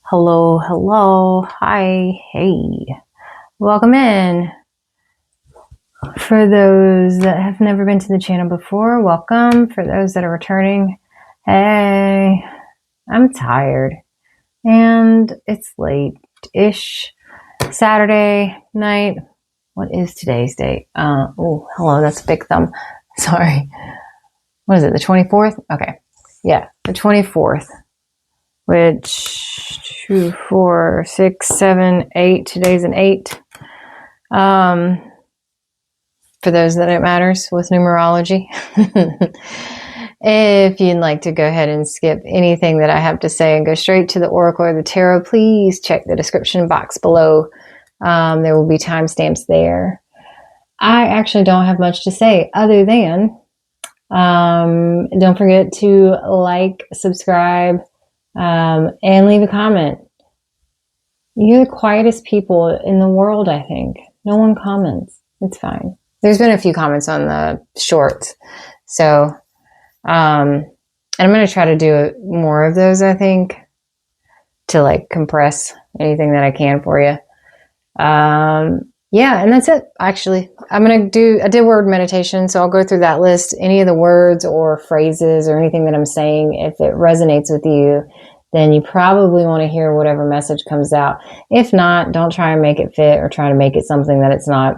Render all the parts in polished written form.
Hello, hello, hi, hey, welcome in. For those that have never been to the channel before, welcome. For those that are returning, hey, I'm tired and it's late-ish Saturday night. What is today's date? Oh, hello, that's a big thumb. Sorry. What is it, the 24th? Okay, yeah, the 24th. Which 2, 4, 6, 7, 8. Today's an 8. For those that it matters with numerology. If you'd like to go ahead and skip anything that I have to say and go straight to the Oracle or the Tarot, please check the description box below. There will be timestamps there. I actually don't have much to say other than don't forget to like, subscribe, and leave a comment. You're the quietest people in the world, I think. No one comments. It's fine. There's been a few comments on the shorts. So, and I'm going to try to do more of those, I think, to like compress anything that I can for you. Yeah, and that's it, actually. I did word meditation, so I'll go through that list. Any of the words or phrases or anything that I'm saying, if it resonates with you, then you probably want to hear whatever message comes out. If not, don't try and make it fit or try to make it something that it's not.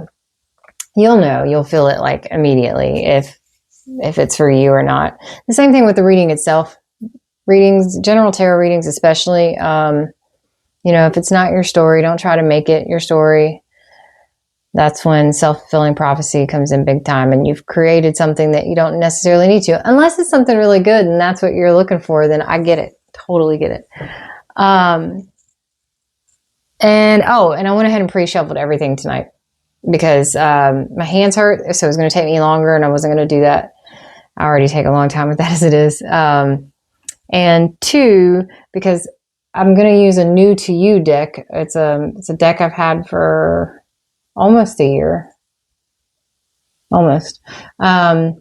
You'll know, you'll feel it like immediately if it's for you or not. The same thing with the reading itself. Readings, general tarot readings especially, if it's not your story, don't try to make it your story. That's when self-fulfilling prophecy comes in big time, and you've created something that you don't necessarily need to. Unless it's something really good and that's what you're looking for, then I get it. Totally get it. And I went ahead and pre-shuffled everything tonight because my hands hurt, so it was going to take me longer, and I wasn't going to do that. I already take a long time with that as it is. And 2, because I'm going to use a new to you deck. It's a deck I've had for almost a year. Almost. But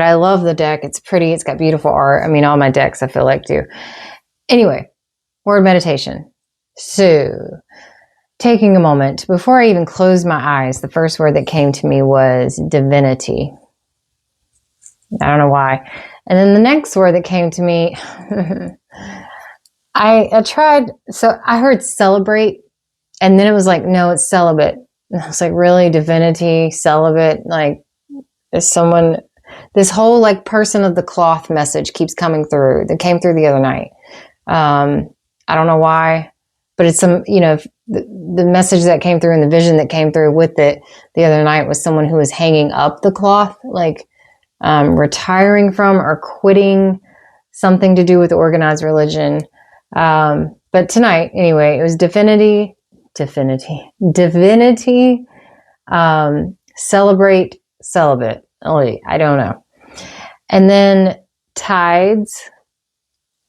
I love the deck. It's pretty. It's got beautiful art. I mean, all my decks I feel like do. Anyway, word meditation. So, taking a moment. Before I even closed my eyes, the first word that came to me was divinity. I don't know why. And then the next word that came to me, I tried. So I heard celebrate. And then it was like, no, it's celibate. And I was like, really? Divinity, celibate? Like, is someone... This whole like person of the cloth message keeps coming through. That came through the other night. I don't know why, but it's some, the message that came through and the vision that came through with it the other night was someone who was hanging up the cloth, like retiring from or quitting something to do with organized religion. But tonight, anyway, it was divinity, celebrate, celibate. I don't know. And then tides,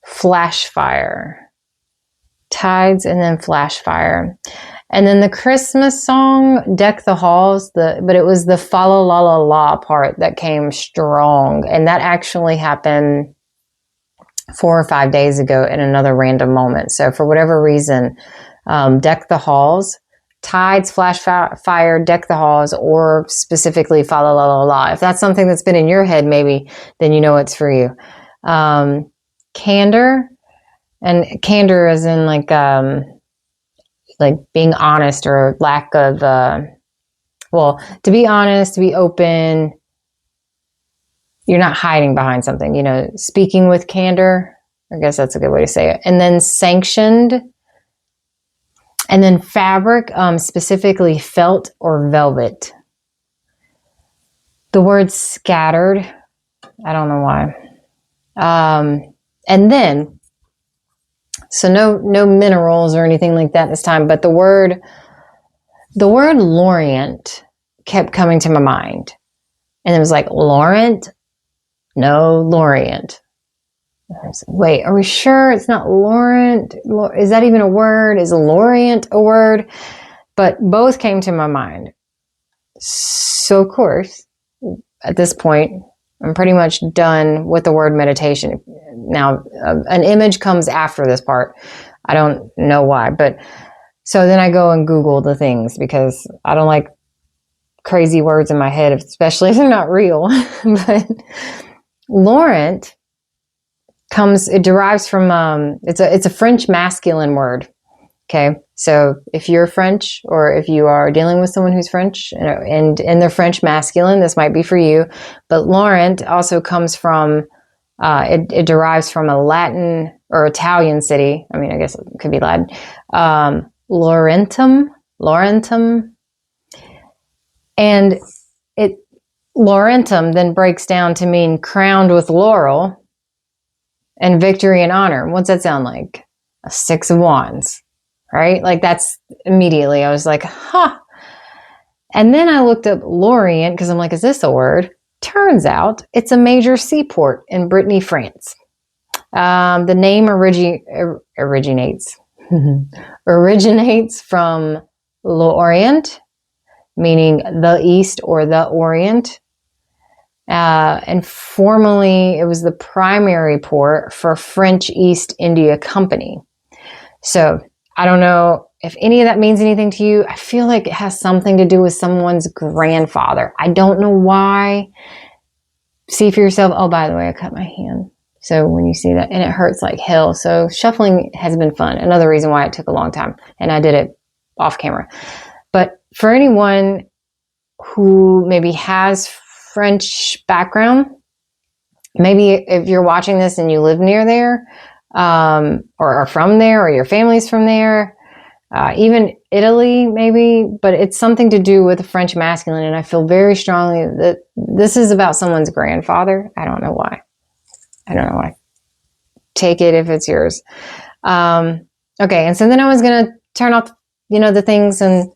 flash fire. Tides and then flash fire. And then the Christmas song, Deck the Halls, but it was the fa la la la la part that came strong. And that actually happened 4 or 5 days ago in another random moment. So for whatever reason, Deck the Halls, tides, flash fire, deck the halls, or specifically fa la la la la. If that's something that's been in your head, maybe, then you know it's for you. Candor, and candor as in like being honest or lack of, to be honest, to be open. You're not hiding behind something, speaking with candor. I guess that's a good way to say it. And then sanctioned. And then fabric, specifically felt or velvet. The word scattered, I don't know why. And then, so no minerals or anything like that this time, but the word Lorient kept coming to my mind. And it was like, Laurent? No, Lorient. Wait, are we sure it's not Laurent? Is that even a word? Is Lorient a word? But both came to my mind. So, of course, at this point, I'm pretty much done with the word meditation. Now, an image comes after this part. I don't know why, but so then I go and Google the things because I don't like crazy words in my head, especially if they're not real. But Laurent it derives from, it's a French masculine word. Okay. So if you're French or if you are dealing with someone who's French and they're French masculine, this might be for you. But Laurent also comes from, it derives from a Latin or Italian city. I mean, I guess it could be Latin. Laurentum. And Laurentum then breaks down to mean crowned with laurel and victory and honor. What's that sound like? A 6 of Wands, right? Like that's immediately, I was like, huh. And then I looked up Lorient because I'm like, is this a word? Turns out it's a major seaport in Brittany, France. The name originates from l'Orient, meaning the East or the Orient. And formerly, it was the primary port for French East India Company. So I don't know if any of that means anything to you. I feel like it has something to do with someone's grandfather. I don't know why. See for yourself. Oh, by the way, I cut my hand. So when you see that, and it hurts like hell. So shuffling has been fun. Another reason why it took a long time. And I did it off camera. But for anyone who maybe has French background, maybe if you're watching this and you live near there, or are from there, or your family's from there, even Italy maybe, but it's something to do with French masculine, and I feel very strongly that this is about someone's grandfather. I don't know why. Take it if it's yours. Okay, and so then I was going to turn off, the things and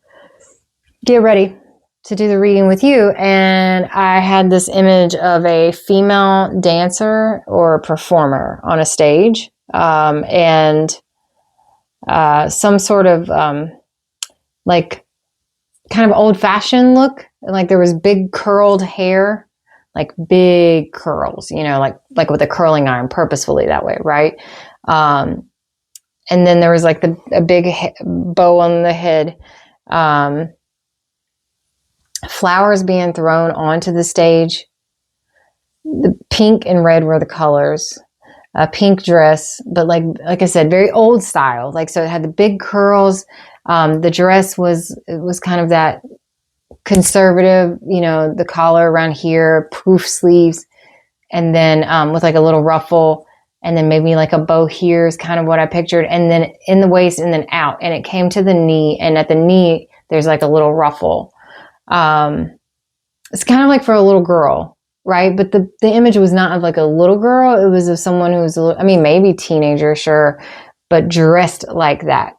get ready to do the reading with you, and I had this image of a female dancer or performer on a stage, and some sort of like kind of old-fashioned look, like there was big curled hair, like big curls, like with a curling iron, purposefully that way, right? And then there was like a big bow on the head. Flowers being thrown onto the stage. The pink and red were the colors. A pink dress, but like I said, very old style. Like, so it had the big curls. The dress was kind of that conservative, the collar around here, poof sleeves, and then with like a little ruffle, and then maybe like a bow here is kind of what I pictured, and then in the waist and then out, and it came to the knee, and at the knee there's like a little ruffle. It's kind of like for a little girl, right? But the image was not of like a little girl. It was of someone who was maybe teenager, sure, but dressed like that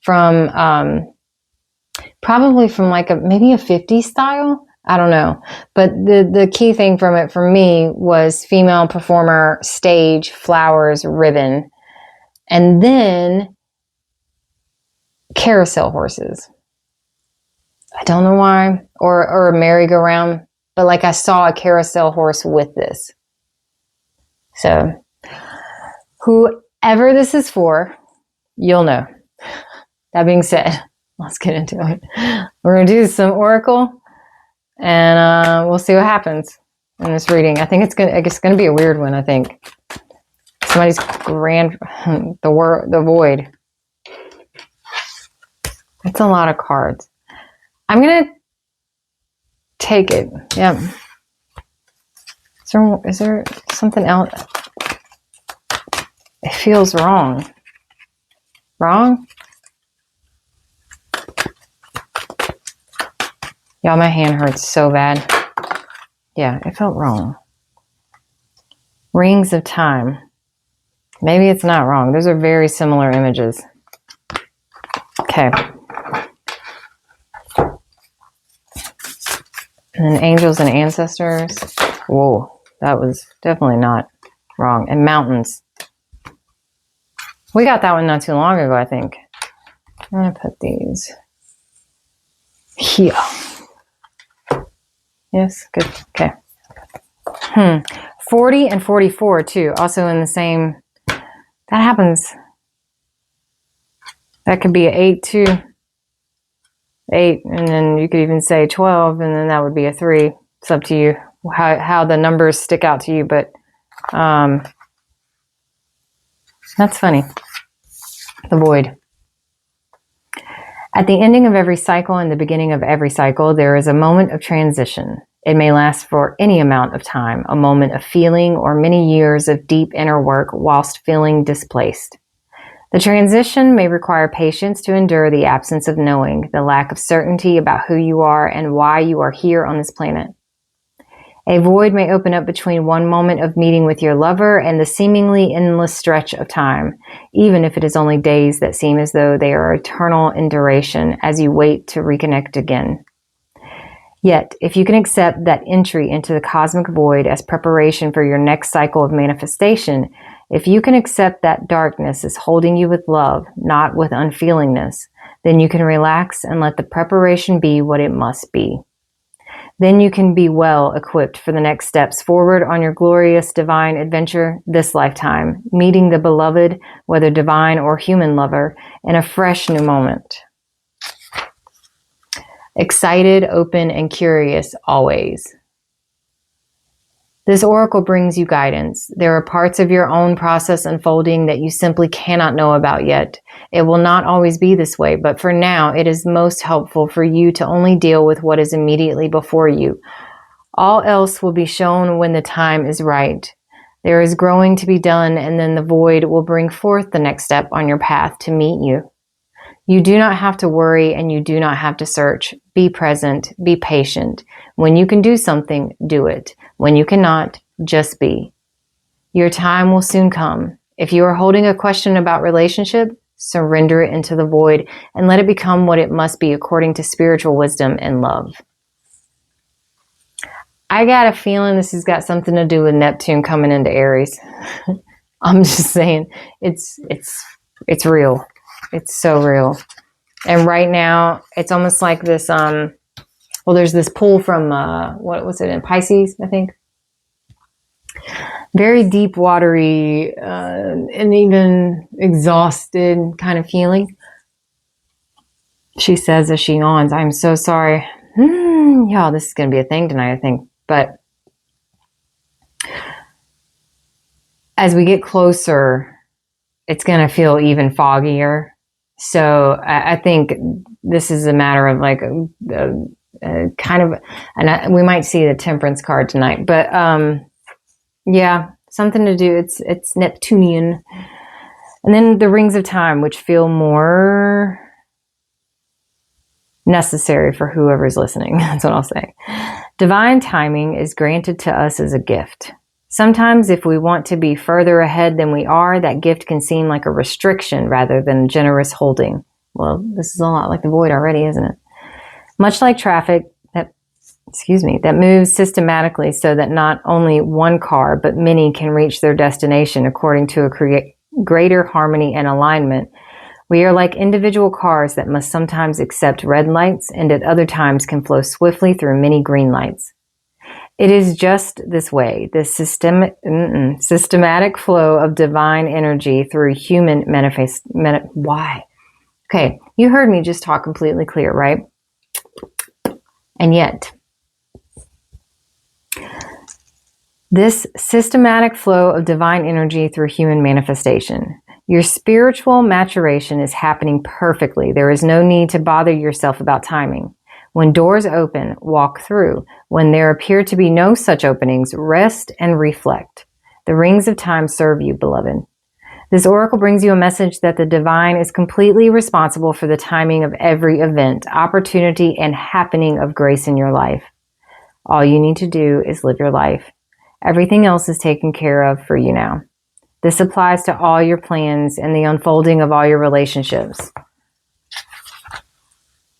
from, probably from like maybe a 50s style. I don't know. But the key thing from it for me was female performer, stage, flowers, ribbon, and then carousel horses. I don't know why, or a merry-go-round, but like I saw a carousel horse with this. So whoever this is for, you'll know. That being said, let's get into it. We're going to do some oracle, and we'll see what happens in this reading. I think it's going to be a weird one, I think. Somebody's the void. That's a lot of cards. I'm going to take it. Yep. Is there something else? It feels wrong. Wrong? Y'all, my hand hurts so bad. Yeah, it felt wrong. Rings of Time. Maybe it's not wrong. Those are very similar images. Okay. And then Angels and Ancestors. Whoa, that was definitely not wrong. And Mountains. We got that one not too long ago, I think. I'm going to put these here. Yes, good. Okay. 40 and 44 too. Also in the same, that happens. That could be an 8 too. 8, and then you could even say 12, and then that would be a 3. It's up to you how the numbers stick out to you, but that's funny. The void. At the ending of every cycle and the beginning of every cycle, there is a moment of transition. It may last for any amount of time, a moment of feeling or many years of deep inner work whilst feeling displaced. The transition may require patience to endure the absence of knowing, the lack of certainty about who you are and why you are here on this planet. A void may open up between one moment of meeting with your lover and the seemingly endless stretch of time, even if it is only days that seem as though they are eternal in duration as you wait to reconnect again. Yet, if you can accept that entry into the cosmic void as preparation for your next cycle of manifestation, if you can accept that darkness is holding you with love, not with unfeelingness, then you can relax and let the preparation be what it must be. Then you can be well equipped for the next steps forward on your glorious divine adventure this lifetime, meeting the beloved, whether divine or human lover, in a fresh new moment. Excited, open, and curious always. This oracle brings you guidance. There are parts of your own process unfolding that you simply cannot know about yet. It will not always be this way, but for now, it is most helpful for you to only deal with what is immediately before you. All else will be shown when the time is right. There is growing to be done, and then the void will bring forth the next step on your path to meet you. You do not have to worry, and you do not have to search. Be present, be patient. When you can do something, do it. When you cannot, just be. Your time will soon come. If you are holding a question about relationship, surrender it into the void and let it become what it must be according to spiritual wisdom and love. I got a feeling this has got something to do with Neptune coming into Aries. I'm just saying, it's real. It's so real. And right now, it's almost like this, there's this pull from, what was it, in Pisces, I think? Very deep, watery, and even exhausted kind of feeling. She says as she yawns, I'm so sorry. Yeah, this is going to be a thing tonight, I think. But as we get closer, it's going to feel even foggier. So I think this is a matter of like kind of, and we might see the Temperance card tonight, but yeah, something to do. It's Neptunian, and then the rings of time, which feel more necessary for whoever's listening. That's what I'll say. Divine timing is granted to us as a gift. Sometimes if we want to be further ahead than we are, that gift can seem like a restriction rather than generous holding. Well, this is a lot like the void already, isn't it? Much like traffic that moves systematically so that not only one car, but many can reach their destination according to a greater harmony and alignment. We are like individual cars that must sometimes accept red lights and at other times can flow swiftly through many green lights. It is just this way, this systematic flow of divine energy through human why? Okay, you heard me just talk completely clear, right? And yet, this systematic flow of divine energy through human manifestation. Your spiritual maturation is happening perfectly. There is no need to bother yourself about timing. When doors open, walk through. When there appear to be no such openings, rest and reflect. The rings of time serve you, beloved. This oracle brings you a message that the divine is completely responsible for the timing of every event, opportunity, and happening of grace in your life. All you need to do is live your life. Everything else is taken care of for you now. This applies to all your plans and the unfolding of all your relationships.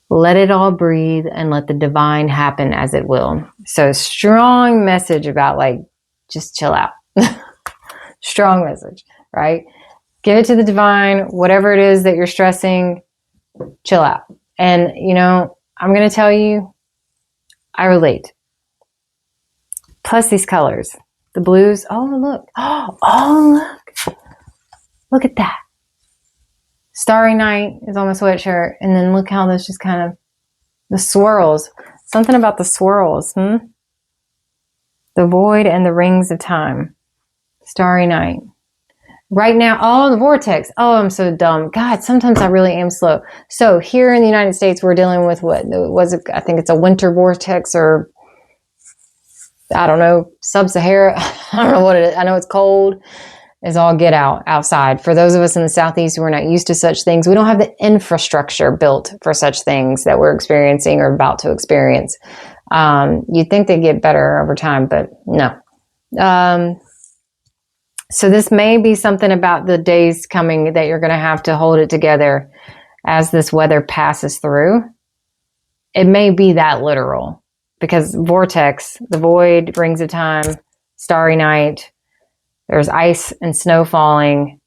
Let it all breathe and let the divine happen as it will. So strong message about like, just chill out. Strong message, right? Give it to the divine, whatever it is that you're stressing, chill out. And, I'm going to tell you, I relate. Plus these colors. the blues. Oh, look. Oh, look. Look at that. Starry Night is on my sweatshirt. And then look how this just kind of, the swirls. Something about the swirls. The void and the rings of time. Starry Night. Right now, oh, the vortex. Oh, I'm so dumb. God, sometimes I really am slow. So here in the United States, we're dealing with what was it? I think it's a winter vortex, or I don't know, sub-Sahara. I don't know what it is. I know it's cold. It's all get out outside. For those of us in the Southeast who are not used to such things, we don't have the infrastructure built for such things that we're experiencing or about to experience. You'd think they'd get better over time, but no. So this may be something about the days coming that you're going to have to hold it together as this weather passes through. It may be that literal, because vortex, the void, rings of time, starry night, there's ice and snow falling.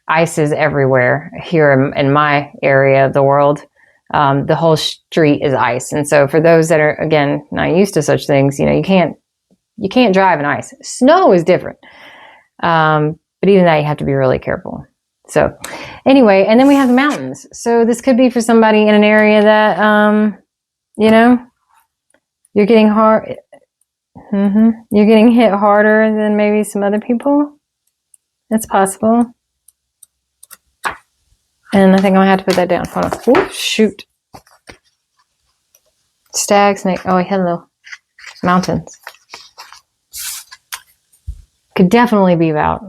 Ice is everywhere here in my area of the world. The whole street is ice. And so for those that are, again, not used to such things, you can't drive in ice. Snow is different. But even that, you have to be really careful. So anyway, and then we have the mountains. So this could be for somebody in an area that, you're getting hard. You're getting hit harder than maybe some other people. It's possible. And I think I'm gonna have to put that down. Hold on. Ooh, shoot. Stag, snake. Oh, hello. Mountains. Could definitely be about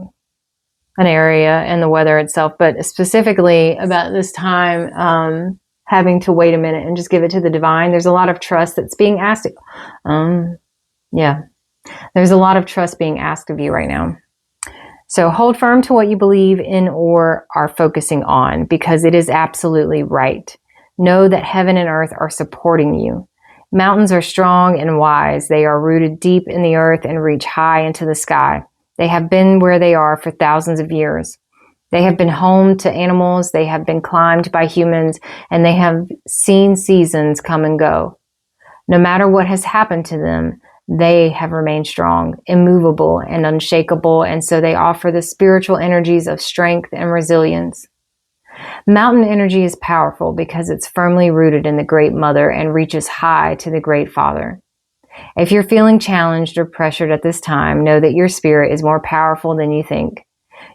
an area and the weather itself, but specifically about this time, having to wait a minute and just give it to the divine. There's a lot of trust that's being asked. There's a lot of trust being asked of you right now. So hold firm to what you believe in or are focusing on, because it is absolutely right. Know that heaven and earth are supporting you. Mountains are strong and wise. They are rooted deep in the earth and reach high into the sky. They have been where they are for thousands of years. They have been home to animals. They have been climbed by humans, and they have seen seasons come and go. No matter what has happened to them, they have remained strong, immovable, and unshakable, and so they offer the spiritual energies of strength and resilience. Mountain energy is powerful because it's firmly rooted in the Great Mother and reaches high to the Great Father. If you're feeling challenged or pressured at this time, know that your spirit is more powerful than you think.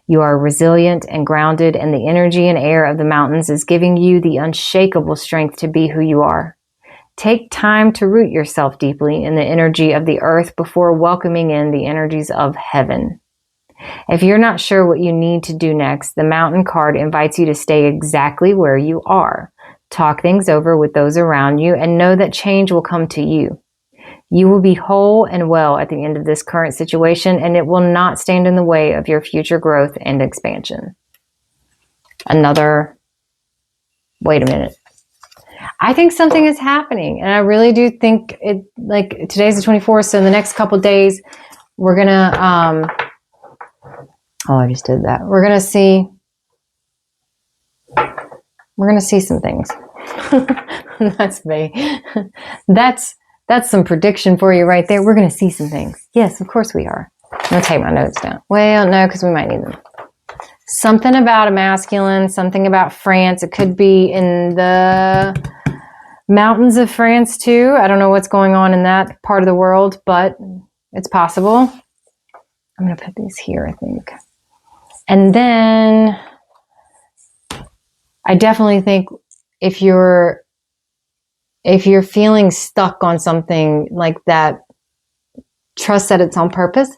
You are resilient and grounded, and the energy and air of the mountains is giving you the unshakable strength to be who you are. Take time to root yourself deeply in the energy of the earth before welcoming in the energies of heaven. If you're not sure what you need to do next, the mountain card invites you to stay exactly where you are. Talk things over with those around you and know that change will come to you. You will be whole and well at the end of this current situation, and it will not stand in the way of your future growth and expansion. Wait a minute. I think something is happening, and I really do think it, like today's the 24th, so in the next couple days, we're gonna, I just did that. We're gonna see some things. That's me. That's some prediction for you right there. We're going to see some things. Yes, of course we are. I'm going to take my notes down. Well, no, because we might need them. Something about a masculine, something about France. It could be in the mountains of France too. I don't know what's going on in that part of the world, but it's possible. I'm going to put these here, I think. And then I definitely think if you're feeling stuck on something like that, trust that it's on purpose.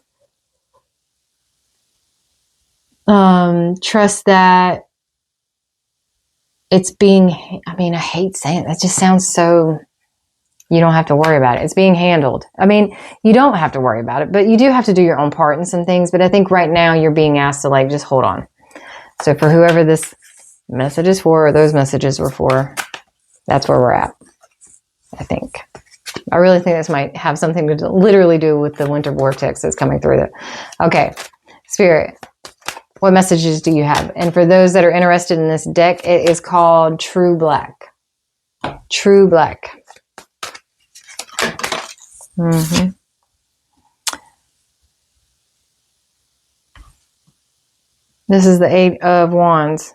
Trust that it's being, I hate saying it. That just sounds so, you don't have to worry about it. It's being handled. You don't have to worry about it, but you do have to do your own part in some things. But I think right now you're being asked to just hold on. So for whoever this message is for, or those messages were for, that's where we're at. I think. I really think this might have something to literally do with the winter vortex that's coming through there. Okay. Spirit, what messages do you have? And for those that are interested in this deck, it is called True Black. True Black. This is the Eight of Wands.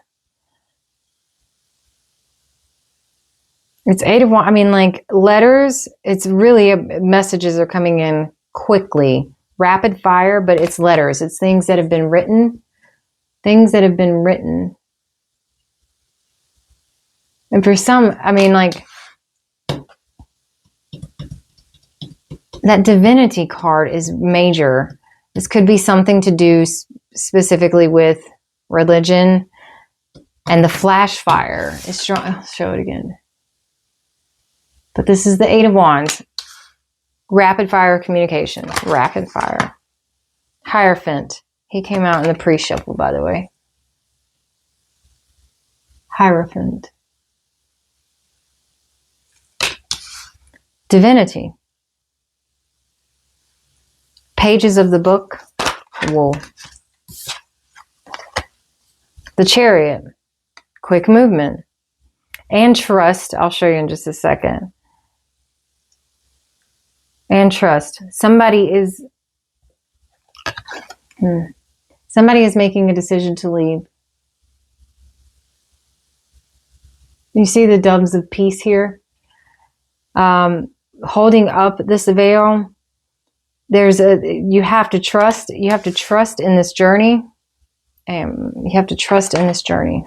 It's Eight of Wands. I mean, like letters, it's really messages are coming in quickly, rapid fire, but it's letters. It's things that have been written. Things that have been written. And for some, I mean, like that divinity card is major. This could be something to do specifically with religion. And the flash fire is strong. I'll show it again. But this is the Eight of Wands. Rapid fire communication. Rapid fire. Hierophant. He came out in the pre-shuffle, by the way. Hierophant. Divinity. Pages of the book. Whoa. The Chariot. Quick movement. And trust. I'll show you in just a second. And trust. Somebody is making a decision to leave. You see the doves of peace here? Holding up this veil. You have to trust in this journey. You have to trust in this journey.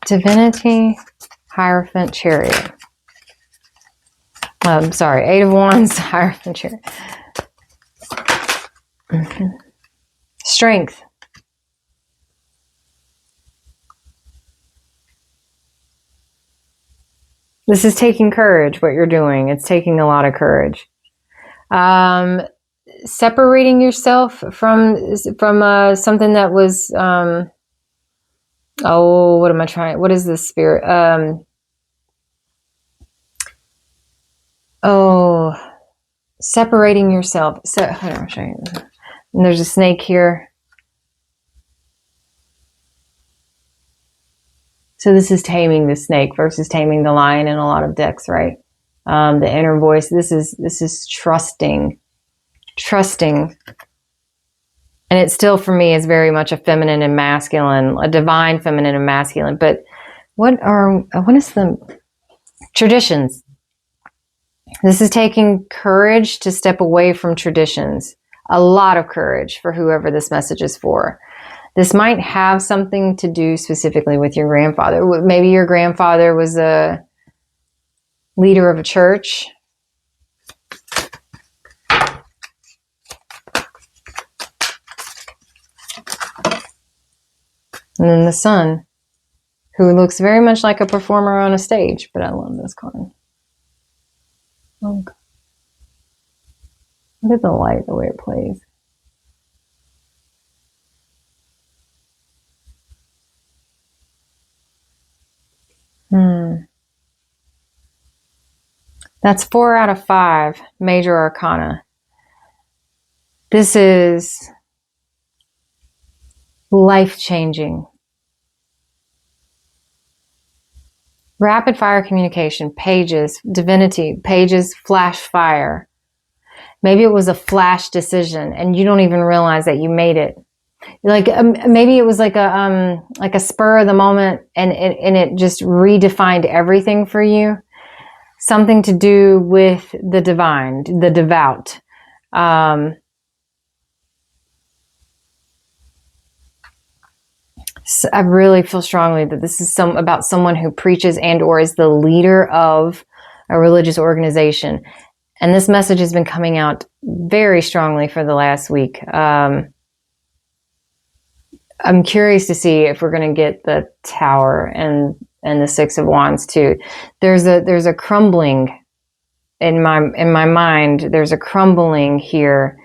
Divinity, Hierophant, Chariot. Sorry, Eight of Wands, Hierophant, Chariot. Strength. This is taking courage, what you're doing. It's taking a lot of courage. Separating yourself from something that was... what am I trying? What is this spirit? Separating yourself. Hold on, I'll show you. And there's a snake here. So this is taming the snake versus taming the lion in a lot of decks, right? The inner voice. This is trusting. And it still, for me, is very much a feminine and masculine, a divine feminine and masculine. But what is the traditions? This is taking courage to step away from traditions. A lot of courage for whoever this message is for. This might have something to do specifically with your grandfather. Maybe your grandfather was a leader of a church. And then the sun, who looks very much like a performer on a stage. But I love this card. Oh, God. Look at the light, the way it plays. That's 4 out of 5 major arcana. This is life-changing. Rapid fire communication, pages, divinity, pages, flash fire. Maybe it was a flash decision and you don't even realize that you made it. Like maybe it was like a spur of the moment and it just redefined everything for you. Something to do with the divine, the devout. I really feel strongly that this is about someone who preaches and or is the leader of a religious organization. And this message has been coming out very strongly for the last week. I'm curious to see if we're going to get the Tower and the Six of Wands too. There's a crumbling in my mind. There's a crumbling here.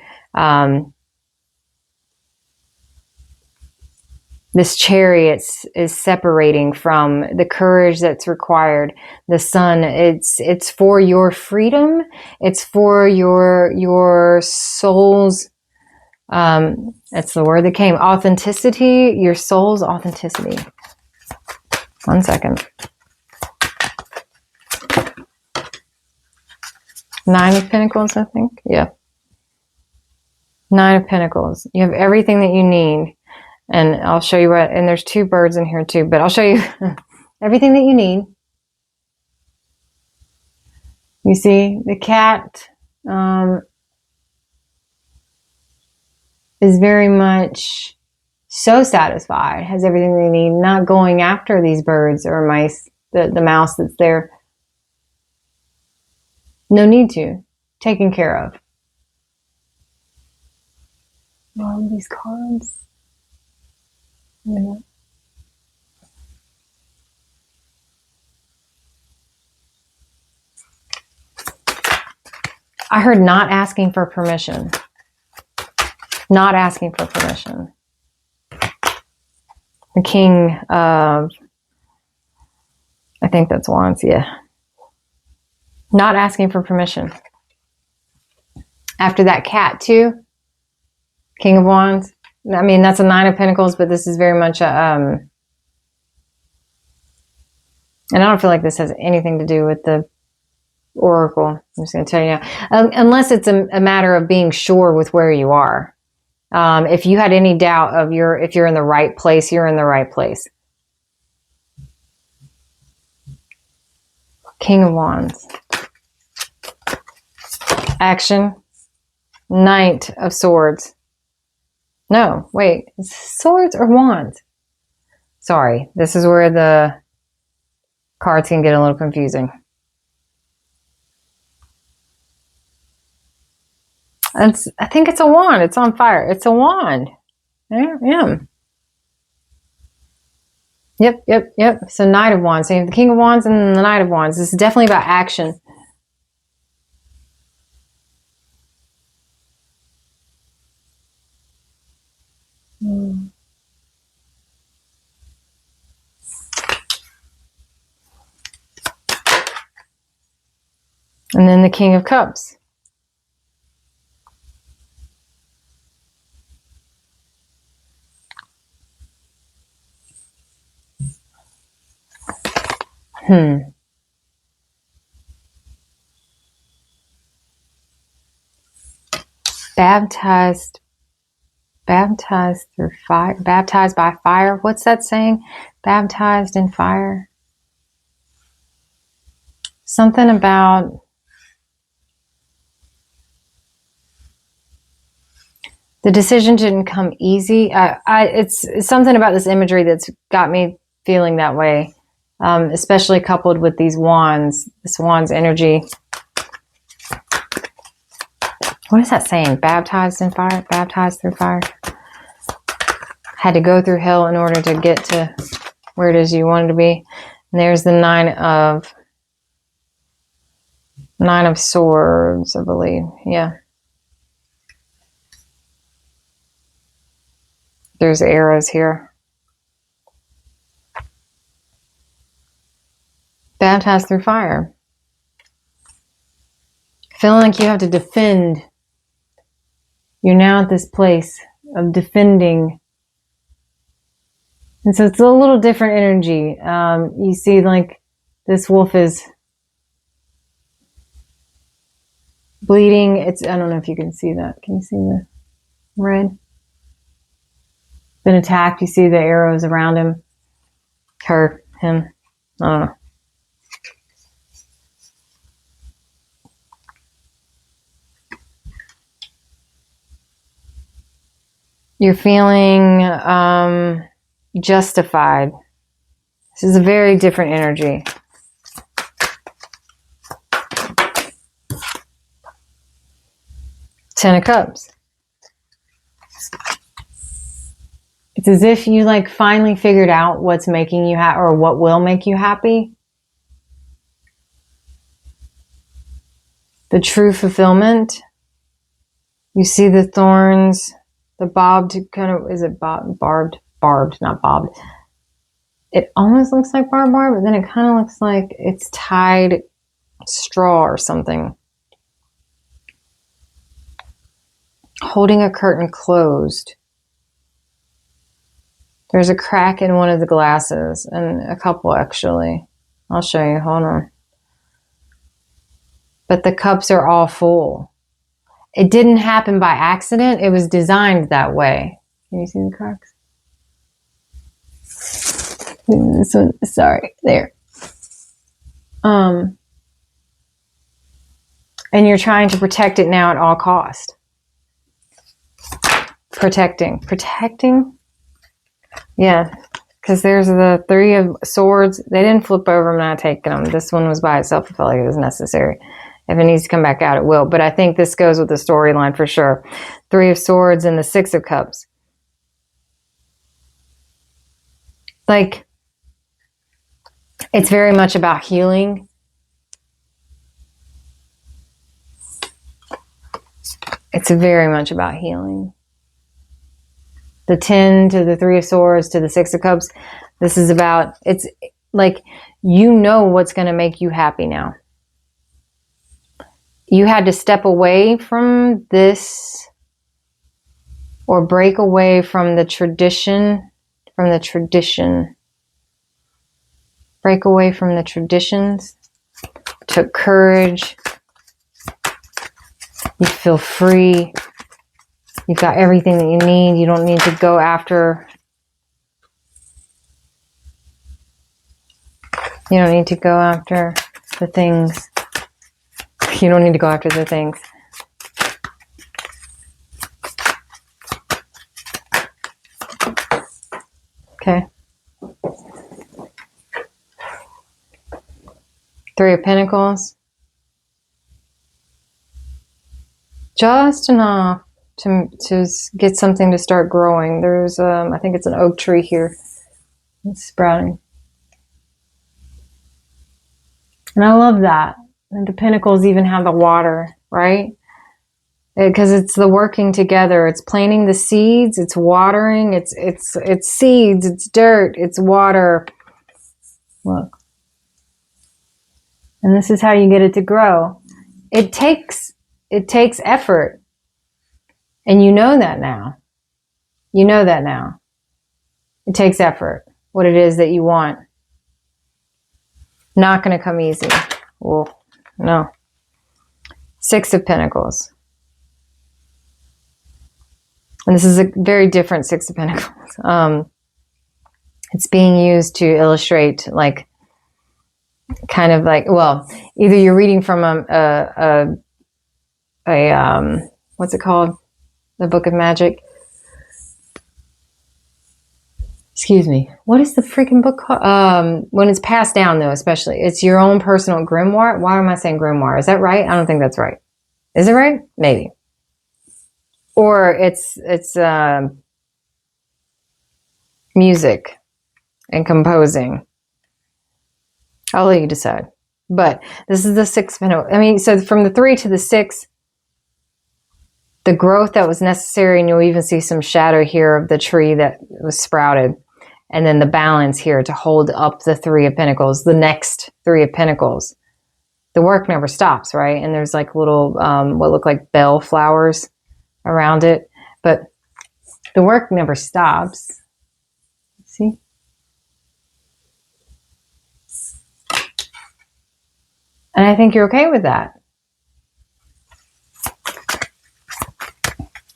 This Chariot is separating from the courage that's required. The Sun, it's for your freedom. It's for your soul's, that's the word that came, authenticity, your soul's authenticity. One second. Nine of Pentacles, I think. Yeah. Nine of Pentacles. You have everything that you need. And I'll show you what, and there's two birds in here too, but I'll show you everything that you need. You see, the cat is very much so satisfied, has everything they need, not going after these birds or mice, the mouse that's there. No need to. Taken care of. All these cards. Yeah. I heard not asking for permission. Not asking for permission. The King of, I think that's Wands, yeah. Not asking for permission. After that cat too, King of Wands. I mean, that's a Nine of Pentacles, but this is very much a, and I don't feel like this has anything to do with the Oracle. I'm just going to tell you now. Unless it's a matter of being sure with where you are. If you had any doubt of if you're in the right place, you're in the right place. King of Wands. Action. Knight of Swords. No, wait. Swords or Wands? Sorry. This is where the cards can get a little confusing. I think it's a wand. It's on fire. It's a wand. Yeah. Yep. So Knight of Wands. So you have the King of Wands and the Knight of Wands. This is definitely about action. And then the King of Cups. Baptized through fire. Baptized by fire. What's that saying? Baptized in fire. Something about the decision didn't come easy. It's something about this imagery that's got me feeling that way, especially coupled with these wands, this wand's energy. What is that saying? Baptized in fire? Baptized through fire? Had to go through hell in order to get to where it is you wanted to be. And there's the Nine of Swords, I believe. Yeah. There's arrows here. Baptized through fire. Feeling like you have to defend. You're now at this place of defending. And so it's a little different energy. You see like this wolf is bleeding. I don't know if you can see that. Can you see the red? Been attacked. You see the arrows around him. Him. I don't know. You're feeling justified. This is a very different energy. Ten of Cups. It's as if you like finally figured out what's making you happy or what will make you happy. The true fulfillment. You see the thorns. The bobbed kind of, is it barbed, not bobbed. It almost looks like barbed wire, but then it kind of looks like it's tied straw or something. Holding a curtain closed. There's a crack in one of the glasses, and a couple actually. I'll show you, hold on. but the cups are all full. It didn't happen by accident. It was designed that way. Can you see the cracks? This one, sorry, there. And you're trying to protect it now at all cost. Protecting. Yeah, because there's the Three of Swords. They didn't flip over. I'm not taking them. This one was by itself. I felt like it was necessary. If it needs to come back out, it will. But I think this goes with the storyline for sure. Three of Swords and the Six of Cups. Like, it's very much about healing. It's very much about healing. The 10 to the Three of Swords to the Six of Cups. This is about, it's like, you know what's going to make you happy now. You had to step away from this or break away from the tradition, break away from the traditions. Took courage. You feel free. You've got everything that you need. You don't need to go after. You don't need to go after the things. You don't need to go after the things. Okay. Three of Pentacles. Just enough to get something to start growing. There's, I think it's an oak tree here. It's sprouting. And I love that. And the Pentacles even have the water, right? Because it's the working together. It's planting the seeds. It's watering. It's seeds. It's dirt. It's water. Look. And this is how you get it to grow. It takes effort. And you know that now. You know that now. It takes effort. What it is that you want. Not going to come easy. Well, no. Six of Pentacles. And this is a very different Six of Pentacles. It's being used to illustrate, like, kind of like, well, either you're reading from a what's it called? The Book of Magic. Excuse me. What is the freaking book called? When it's passed down, though, especially. It's your own personal grimoire. Why am I saying grimoire? Is that right? I don't think that's right. Is it right? Maybe. Or it's music and composing. I'll let you decide. But this is the Six of Pentacles. I mean, so from the 3 to the 6, the growth that was necessary, and you'll even see some shadow here of the tree that was sprouted. And then the balance here to hold up the Three of Pentacles, the next Three of Pentacles. The work never stops, right? And there's like little, what look like bell flowers around it. But the work never stops. See? And I think you're okay with that.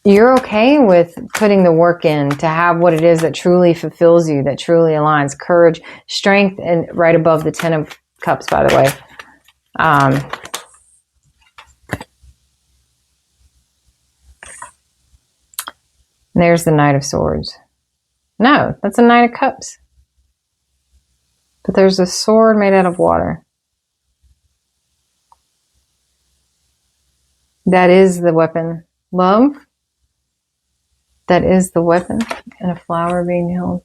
You're okay with putting the work in to have what it is that truly fulfills you, that truly aligns. Courage, strength, and right above the 10 of Cups, by the way. There's the Knight of Swords. No, that's a Knight of Cups. But there's a sword made out of water. That is the weapon. Love. That is the weapon. And a flower being held.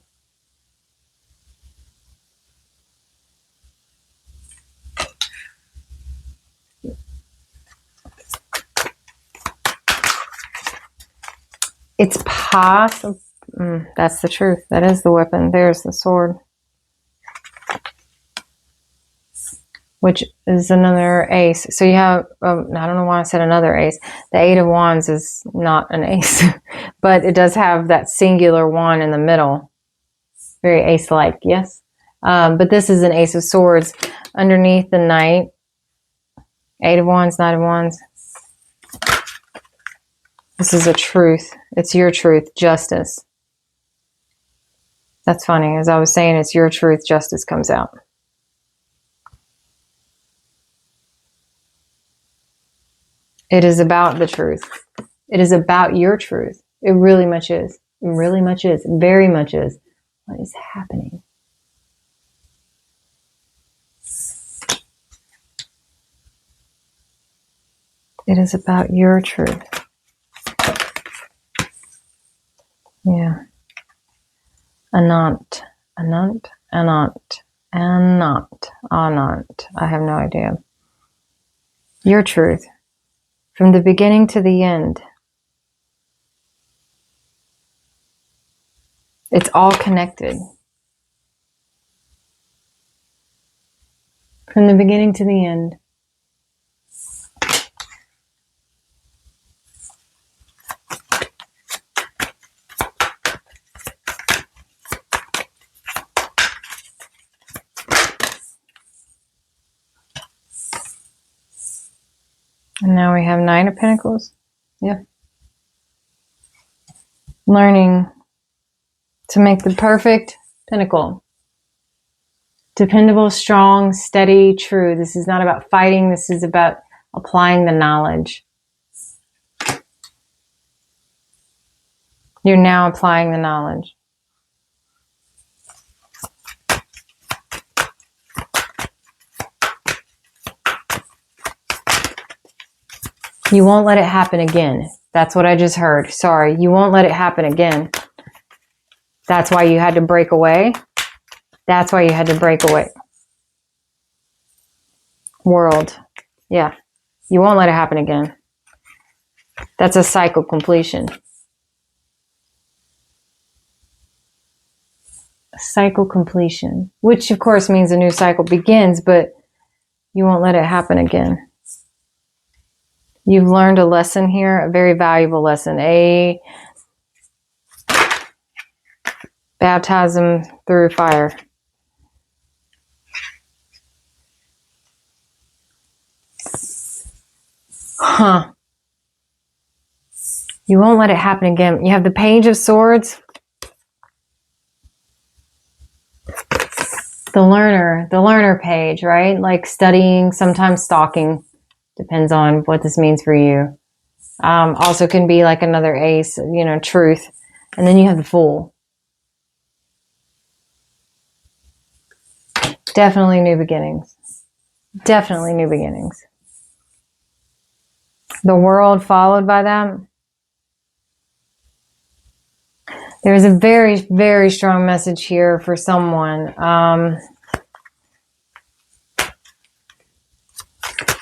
It's possible. That's the truth. That is the weapon. There's the sword. Which is another ace. So you have, I don't know why I said another ace. The Eight of Wands is not an ace. But it does have that singular wand in the middle. Very ace-like, yes? But this is an Ace of Swords underneath the Knight. Eight of Wands, Knight of Wands. This is a truth. It's your truth. Justice. That's funny. As I was saying, it's your truth. Justice comes out. It is about the truth. It is about your truth. It really much is. It really much is. Very much is. What is happening? It is about your truth. Yeah. Anant. Anant. Anant. Anant. Anant. I have no idea. Your truth. From the beginning to the end. It's all connected. From the beginning to the end. And now we have Nine of Pentacles. Yeah. Learning to make the perfect pinnacle. Dependable, strong, steady, true. This is not about fighting. This is about applying the knowledge. You're now applying the knowledge. You won't let it happen again. That's what I just heard. Sorry, you won't let it happen again. That's why you had to break away. That's why you had to break away. World. Yeah. You won't let it happen again. That's a cycle completion. A cycle completion. Which of course means a new cycle begins, but you won't let it happen again. You've learned a lesson here, a very valuable lesson. A baptism through fire. Huh. You won't let it happen again. You have the Page of Swords. The learner page, right? Like studying, sometimes stalking. Depends on what this means for you. Also can be like another ace, truth. And then you have the Fool. Definitely new beginnings. Definitely new beginnings. The World followed by them. There's a very, very strong message here for someone.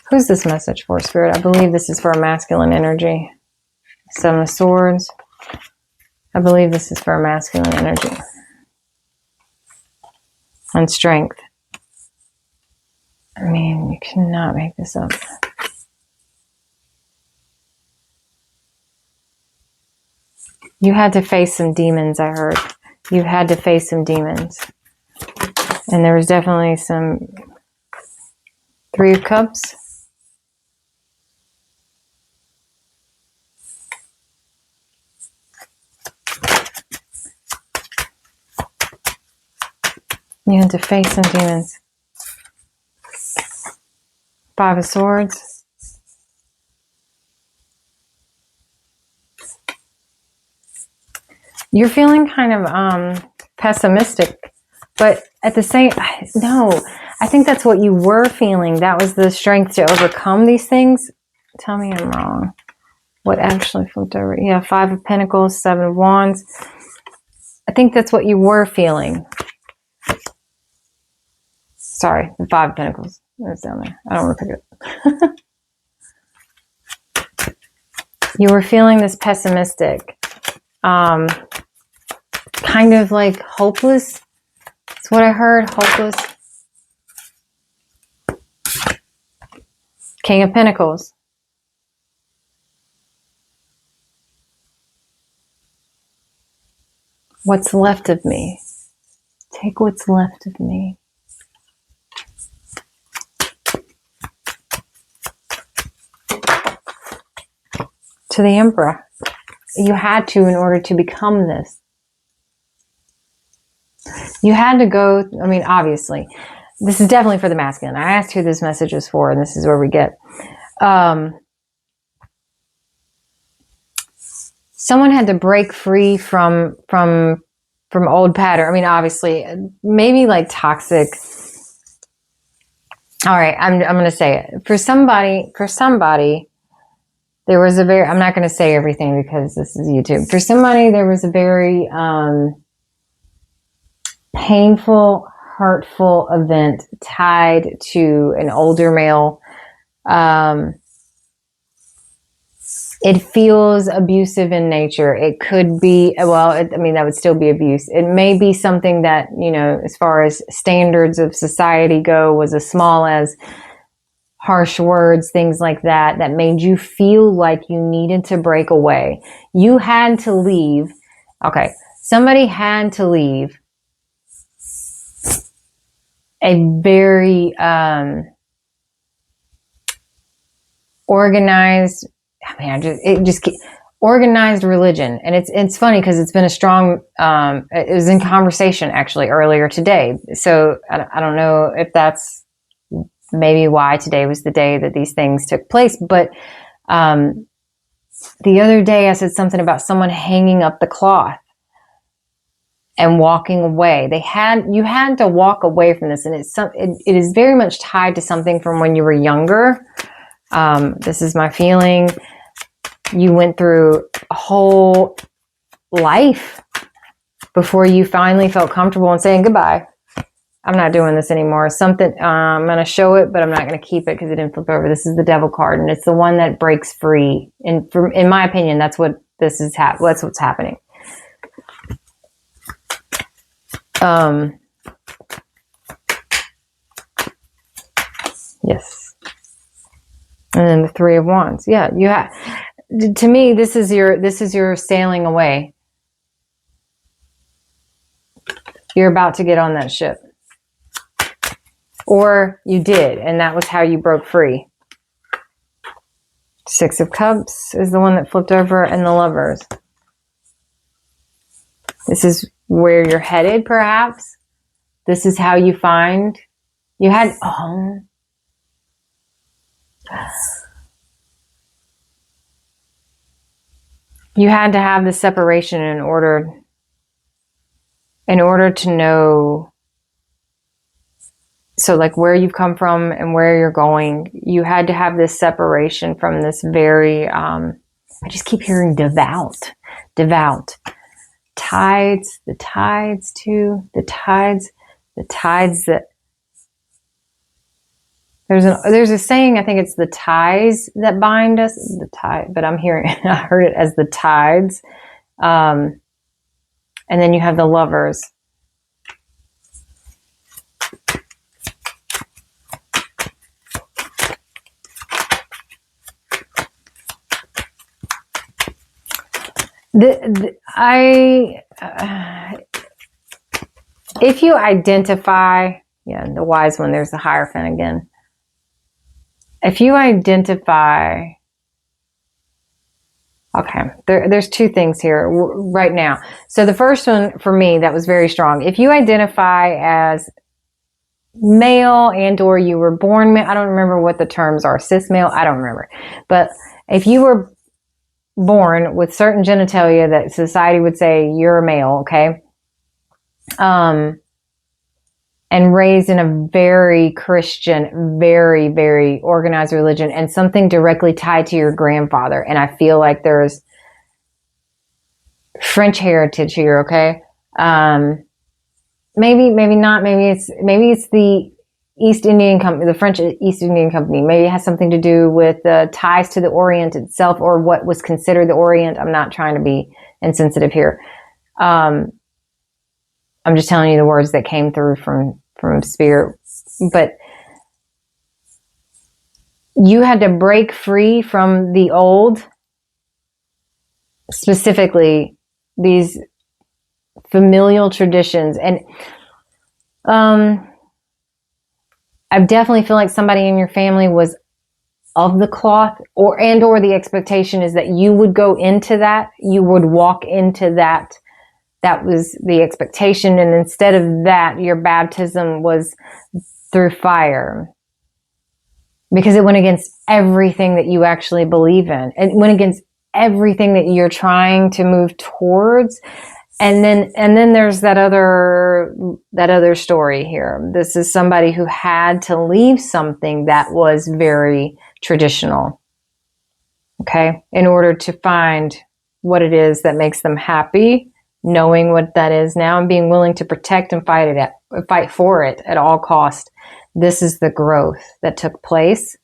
Who's this message for, Spirit? I believe this is for a masculine energy. Seven of Swords. I believe this is for a masculine energy. And strength. I mean, you cannot make this up. You had to face some demons, I heard. You had to face some demons. And there was definitely some Three of Cups. You had to face some demons. Five of Swords. You're feeling kind of pessimistic, but at the same, no, I think that's what you were feeling. That was the strength to overcome these things. Tell me I'm wrong. What actually flipped over? Yeah, Five of Pentacles, Seven of Wands. I think that's what you were feeling. Sorry, the Five of Pentacles. It's down there. I don't want to pick it up. You were feeling this pessimistic, kind of like hopeless. That's what I heard, hopeless. King of Pentacles. What's left of me? Take what's left of me. to the Emperor. You had to in order to become this. You had to go, I mean, obviously, this is definitely for the masculine. I asked who this message is for, and this is where we get. Someone had to break free from old pattern. I mean, obviously, maybe like toxic. All right, I'm going to say it. For somebody, there was a very, I'm not going to say everything because this is YouTube. For somebody, there was a very painful, hurtful event tied to an older male. It feels abusive in nature. It could be, well, I mean, that would still be abuse. It may be something that, you know, as far as standards of society go, was as small as harsh words, things like that, that made you feel like you needed to break away. You had to leave. Okay. Somebody had to leave a very, organized, I mean, organized religion. And it's funny because it's been a strong, it was in conversation actually earlier today. So I don't know if that's maybe why today was the day that these things took place. But, the other day I said something about someone hanging up the cloth and walking away. You had to walk away from this. And it is very much tied to something from when you were younger. This is my feeling. You went through a whole life before you finally felt comfortable in saying goodbye. I'm not doing this anymore. Something, I'm going to show it, but I'm not going to keep it because it didn't flip over. This is the Devil card, and it's the one that breaks free. And in my opinion, that's what this is. That's what's happening. Yes. And then the Three of Wands. Yeah, you have. To me, this is your sailing away. You're about to get on that ship. Or you did, and that was how you broke free. Six of Cups is the one that flipped over, and the Lovers. This is where you're headed, perhaps. This is how you find. You had, you had to have the separation in order to know, so like where you've come from and where you're going. You had to have this separation from this very, I just keep hearing devout. Tides too. The tides that, there's a saying, I think it's the ties that bind us, but I heard it as the tides. And then you have the Lovers. If you identify, the Wise One, there's the Hierophant again. If you identify, okay, there's two things here right now. So the first one for me, that was very strong. If you identify as male and or you were born male, I don't remember what the terms are, cis male, I don't remember. But if you were born with certain genitalia that society would say you're a male, okay? And raised in a very Christian, very, very organized religion, and something directly tied to your grandfather. And I feel like there's French heritage here, okay? Maybe not. Maybe it's the East Indian Company, the French East Indian Company. Maybe it has something to do with the ties to the Orient itself, or what was considered the Orient. I'm not trying to be insensitive here. I'm just telling you the words that came through from Spirit. But you had to break free from the old, specifically these familial traditions. And I definitely feel like somebody in your family was of the cloth, or the expectation is that you would go into that, you would walk into that. That was the expectation. And instead of that, your baptism was through fire, because it went against everything that you actually believe in. It went against everything that you're trying to move towards. And then there's that other story here. This is somebody who had to leave something that was very traditional, okay, in order to find what it is that makes them happy, knowing what that is now, and being willing to protect and fight for it at all cost. This is the growth that took place.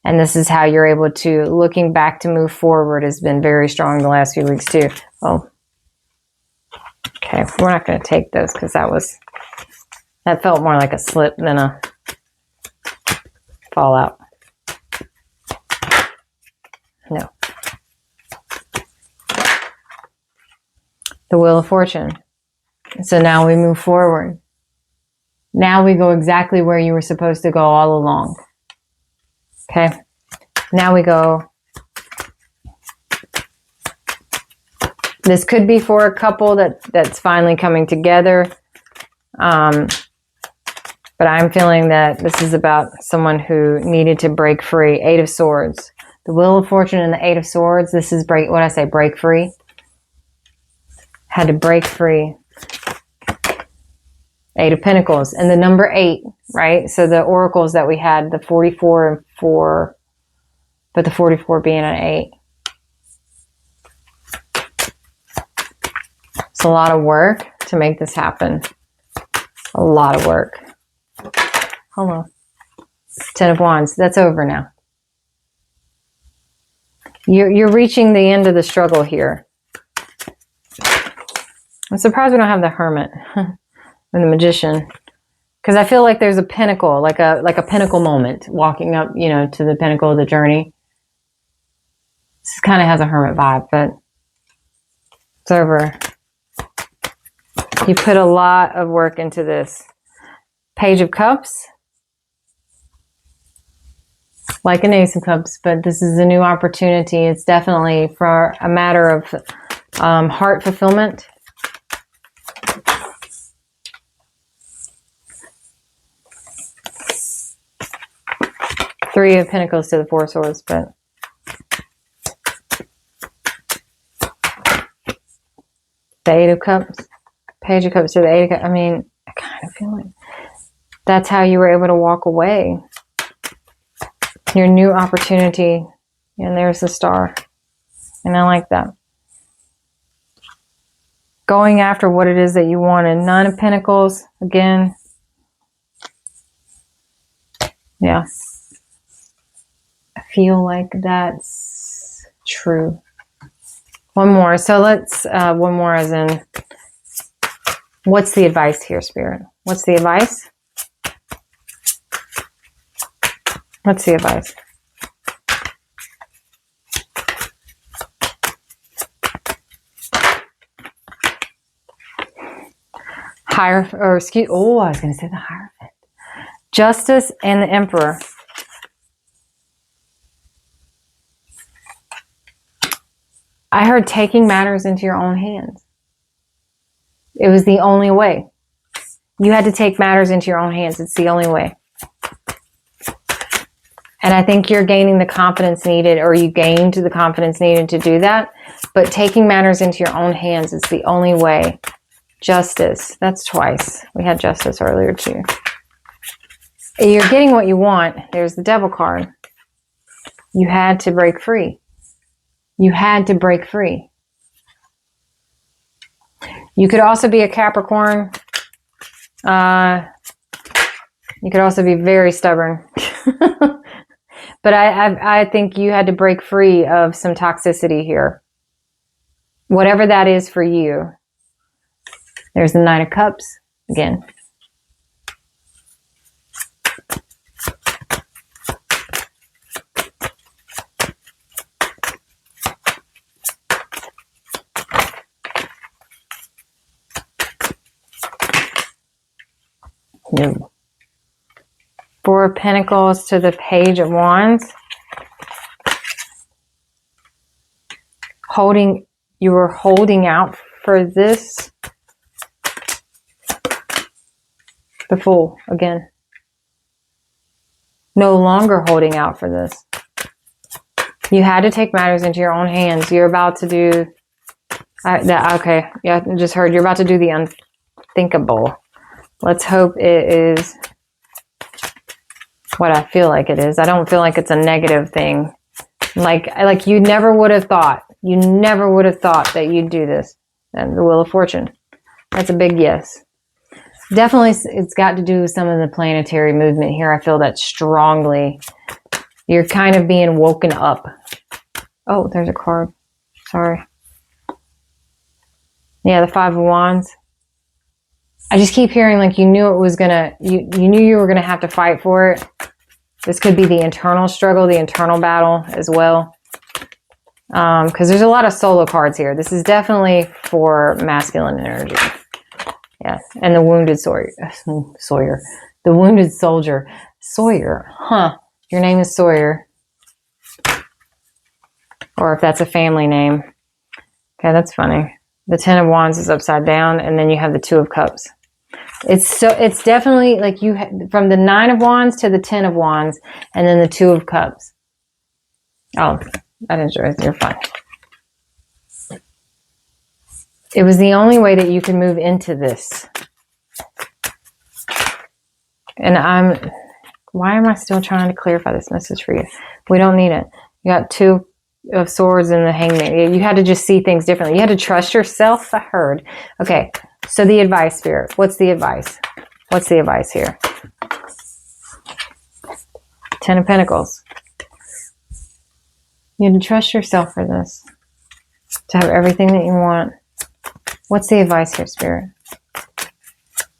And this is how you're able to, looking back to move forward, has been very strong the last few weeks too. Oh, okay. We're not going to take those because that felt more like a slip than a fallout. No. The Wheel of Fortune. So now we move forward. Now we go exactly where you were supposed to go all along. Okay. Now we go. This could be for a couple that's finally coming together. But I'm feeling that this is about someone who needed to break free. Eight of Swords. The Wheel of Fortune and the Eight of Swords. This is break free. Had to break free. Eight of Pentacles. And the number 8, right? So the oracles that we had, the 44 and 4, but the 44 being an 8. It's a lot of work to make this happen. A lot of work. Hold on. 10 of Wands. That's over now. You're reaching the end of the struggle here. I'm surprised we don't have the Hermit and the Magician, because I feel like there's a pinnacle, like a pinnacle moment, walking up, to the pinnacle of the journey. This kind of has a Hermit vibe, but it's over. You put a lot of work into this. Page of Cups. Like an Ace of Cups, but this is a new opportunity. It's definitely for a matter of heart fulfillment. Three of Pentacles to the Four of Swords, but the Eight of Cups, Page of Cups to the Eight of Cups. I mean, I kind of feel like that's how you were able to walk away. Your new opportunity, and there's the Star, and I like that. Going after what it is that you wanted. Nine of Pentacles again. Yeah. I feel like that's true. One more. So let's, one more as in, what's the advice here, Spirit? What's the advice? What's the advice? I was going to say the Hierophant. Justice and the Emperor. I heard taking matters into your own hands. It was the only way. You had to take matters into your own hands. It's the only way. And I think you're gaining the confidence needed, or you gained the confidence needed to do that. But taking matters into your own hands is the only way. Justice. That's twice. We had Justice earlier too. You're getting what you want. There's the Devil card. You had to break free. You had to break free. You could also be a Capricorn. You could also be very stubborn. But I think you had to break free of some toxicity here. Whatever that is for you. There's the Nine of Cups again. No. Four of Pentacles to the Page of Wands. were holding out for this. The Fool again. No longer holding out for this. You had to take matters into your own hands. You're about to do okay. Yeah, I just heard you're about to do the unthinkable. Let's hope it is what I feel like it is. I don't feel like it's a negative thing. Like you never would have thought. You never would have thought that you'd do this. And the Wheel of Fortune. That's a big yes. Definitely, it's got to do with some of the planetary movement here. I feel that strongly. You're kind of being woken up. Oh, there's a card. Sorry. Yeah, the Five of Wands. I just keep hearing like you knew it was gonna, you knew you were gonna have to fight for it. This could be the internal struggle, the internal battle as well. Because there's a lot of solo cards here. This is definitely for masculine energy. Yes, and the wounded Sawyer. The wounded soldier. Sawyer, huh? Your name is Sawyer. Or if that's a family name. Okay, that's funny. The Ten of Wands is upside down, and then you have the Two of Cups. It's definitely like from the Nine of Wands to the Ten of Wands, and then the Two of Cups. Oh, I didn't show it. You're fine. It was the only way that you could move into this. And why am I still trying to clarify this message for you? We don't need it. You got Two of Swords and the Hangman. You had to just see things differently. You had to trust yourself. I heard. Okay. So the advice, Spirit. What's the advice? What's the advice here? Ten of Pentacles. You had to trust yourself for this. To have everything that you want. What's the advice here, Spirit?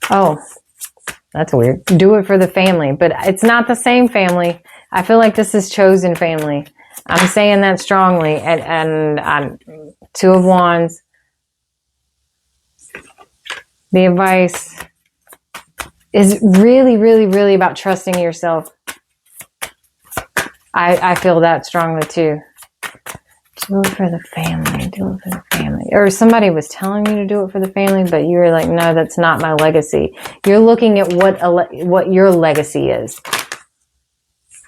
Oh, that's weird. Do it for the family, but it's not the same family. I feel like this is chosen family. I'm saying that strongly. And Two of Wands. The advice is really, really, really about trusting yourself. I feel that strongly too. Do it for the family. Do it for the family. Or somebody was telling you to do it for the family, but you were like, no, that's not my legacy. You're looking at what your legacy is.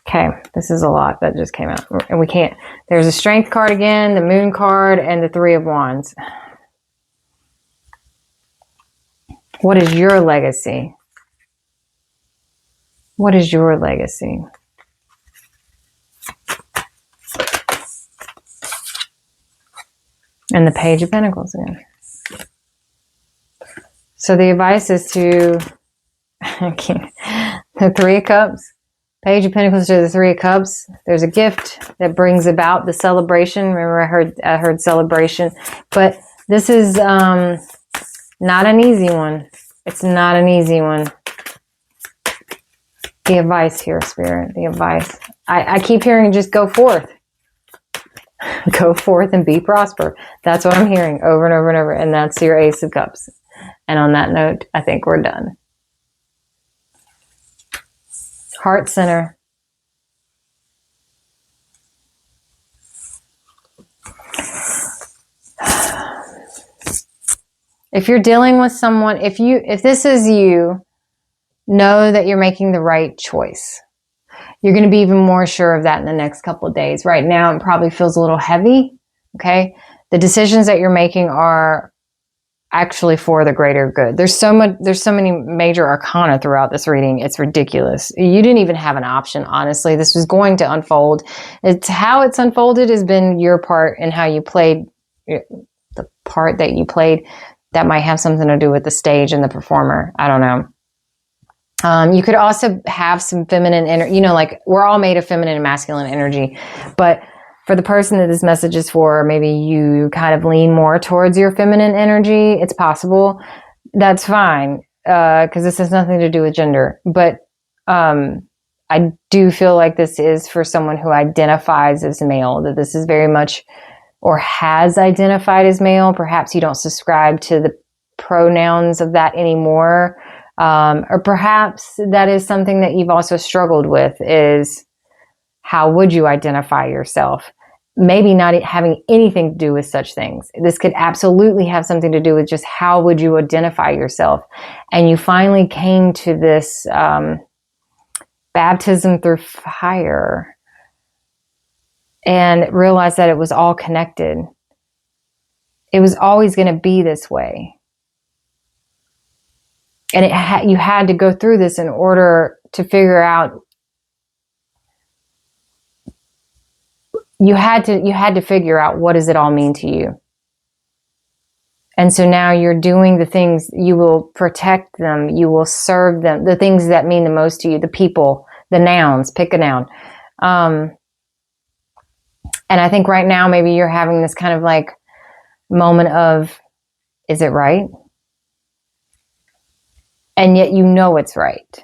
Okay, this is a lot that just came out. And we can't. There's a Strength card again, the Moon card, and the Three of Wands. What is your legacy? What is your legacy? And the Page of Pentacles again. So the advice is to the Three of Cups. Page of Pentacles to the Three of Cups. There's a gift that brings about the celebration. Remember, I heard celebration. But this is not an easy one. It's not an easy one. The advice here, Spirit. The advice. I keep hearing just go forth. Go forth and be prosper. That's what I'm hearing over and over and over. And that's your Ace of Cups. And on that note, I think we're done. Heart center. If you're dealing with someone, if this is you, know that you're making the right choice. You're going to be even more sure of that in the next couple of days. Right now, it probably feels a little heavy. Okay. The decisions that you're making are actually for the greater good. There's so many major arcana throughout this reading. It's ridiculous. You didn't even have an option, honestly. This was going to unfold. It's how it's unfolded has been your part and how you played the part that you played. That might have something to do with the stage and the performer. I don't know. You could also have some feminine energy, like we're all made of feminine and masculine energy, but for the person that this message is for, maybe you kind of lean more towards your feminine energy. It's possible. That's fine. Cause this has nothing to do with gender, but, I do feel like this is for someone who identifies as male, that this is very much, or has identified as male. Perhaps you don't subscribe to the pronouns of that anymore. Or perhaps that is something that you've also struggled with is how would you identify yourself? maybe not having anything to do with such things. This could absolutely have something to do with just how would you identify yourself. And you finally came to this baptism through fire and realized that it was all connected. It was always going to be this way. And you had to go through this in order to figure out. You had to figure out, what does it all mean to you? And so now you're doing the things, you will protect them, you will serve them, the things that mean the most to you, the people, the nouns, pick a noun. And I think right now maybe you're having this kind of like moment of, is it right? And yet you know it's right.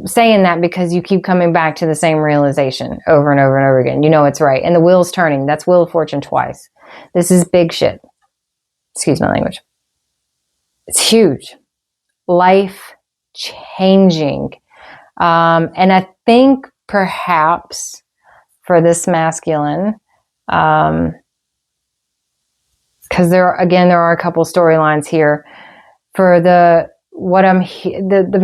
Saying that because you keep coming back to the same realization over and over and over again. You know it's right. And the wheel's turning. That's Wheel of Fortune twice. This is big shit. Excuse my language. It's huge. Life changing. And I think perhaps for this masculine, because there are a couple storylines here. For the there's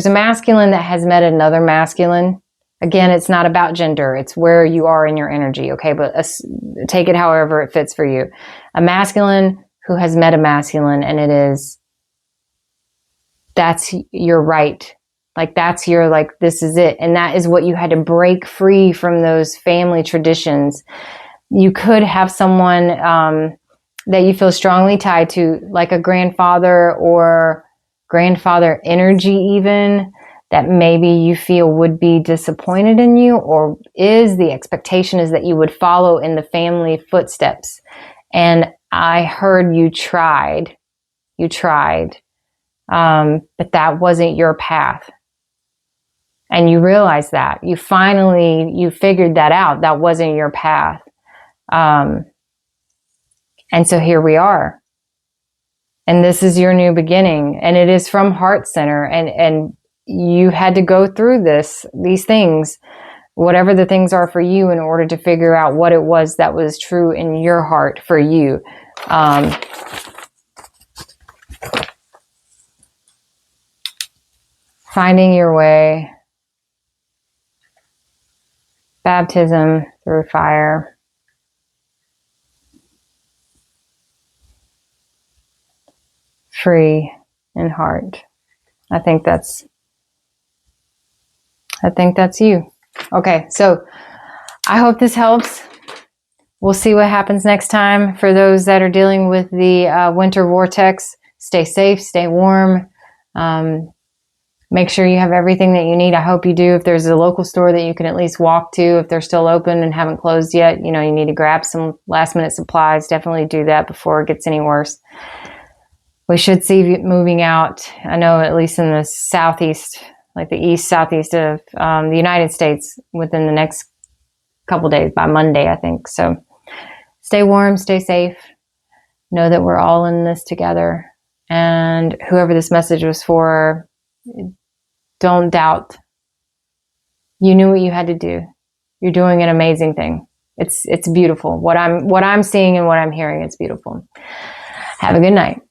a masculine that has met another masculine. Again, it's not about gender. It's where you are in your energy. Okay. But take it however it fits for you. A masculine who has met a masculine, and that's your right. Like that's your, like, this is it. And that is what you had to break free from, those family traditions. You could have someone, that you feel strongly tied to, like a grandfather or grandfather energy even, that maybe you feel would be disappointed in you, or the expectation is that you would follow in the family footsteps. And I heard you tried, but that wasn't your path. And you realized that. You figured that out. That wasn't your path. And so here we are. And this is your new beginning. And it is from Heart Center. And you had to go through these things, whatever the things are for you, in order to figure out what it was that was true in your heart for you. Finding your way. Baptism through fire. Free in heart. I think that's you. Okay, so I hope this helps. We'll see what happens next time. For those that are dealing with the winter vortex, stay safe, stay warm. Make sure you have everything that you need. I hope you do. If there's a local store that you can at least walk to, if they're still open and haven't closed yet, you need to grab some last minute supplies. Definitely do that before it gets any worse. We should see it moving out. I know at least in the southeast, like the east southeast of the United States, within the next couple days, by Monday, I think. So stay warm, stay safe. Know that we're all in this together. And whoever this message was for, don't doubt. You knew what you had to do. You're doing an amazing thing. It's beautiful. What I'm seeing and what I'm hearing, it's beautiful. Have a good night.